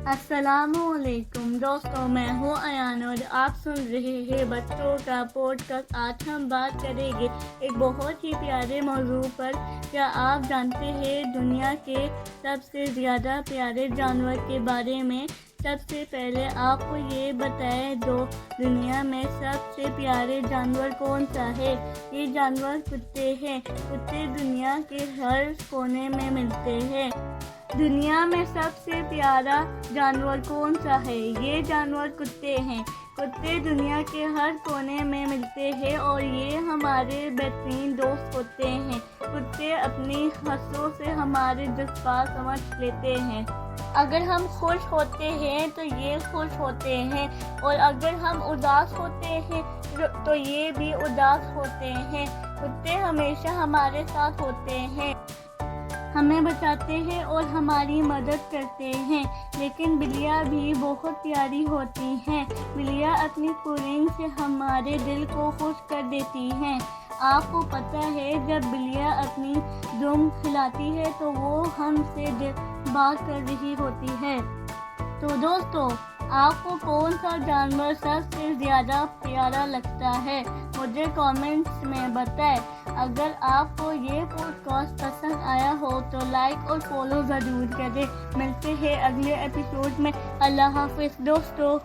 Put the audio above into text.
السلام علیکم دوستوں، میں ہوں ایان اور آپ سن رہے ہیں بچوں کا پوڈ کاسٹ۔ آج ہم بات کریں گے ایک بہت ہی پیارے موضوع پر۔ کیا آپ جانتے ہیں دنیا کے سب سے زیادہ پیارے جانور کے بارے میں؟ سب سے پہلے آپ کو یہ بتائیں دنیا میں سب سے پیارے جانور کون سا ہے؟ یہ جانور کتے ہیں۔ کتے دنیا کے ہر کونے میں ملتے ہیں۔ دنیا میں سب سے پیارا جانور کون سا ہے؟ یہ جانور کتے ہیں۔ کتے دنیا کے ہر کونے میں ملتے ہیں اور یہ ہمارے بہترین دوست ہوتے ہیں۔ کتے اپنی ہنسوں سے ہمارے جذبات سمجھ لیتے ہیں۔ اگر ہم خوش ہوتے ہیں تو یہ خوش ہوتے ہیں اور اگر ہم اداس ہوتے ہیں تو یہ بھی اداس ہوتے ہیں۔ کتے ہمیشہ ہمارے ساتھ ہوتے ہیں، ہمیں بچاتے ہیں اور ہماری مدد کرتے ہیں۔ لیکن بلیاں بھی بہت پیاری ہوتی ہیں۔ بلیاں اپنی پرنگ سے ہمارے دل کو خوش کر دیتی ہیں۔ آپ کو پتہ ہے جب بلیاں اپنی دم ہلاتی ہے تو وہ ہم سے بات کر رہی ہوتی ہے۔ تو دوستو، آپ کو کون سا جانور سب سے زیادہ پیارا لگتا ہے؟ مجھے کامنٹس میں بتائیں۔ اگر آپ کو یہ پوڈ کاسٹ پسند آیا ہو تو لائک اور فالو ضرور کریں۔ ملتے ہیں اگلے ایپیسوڈ میں۔ اللہ حافظ دوستو۔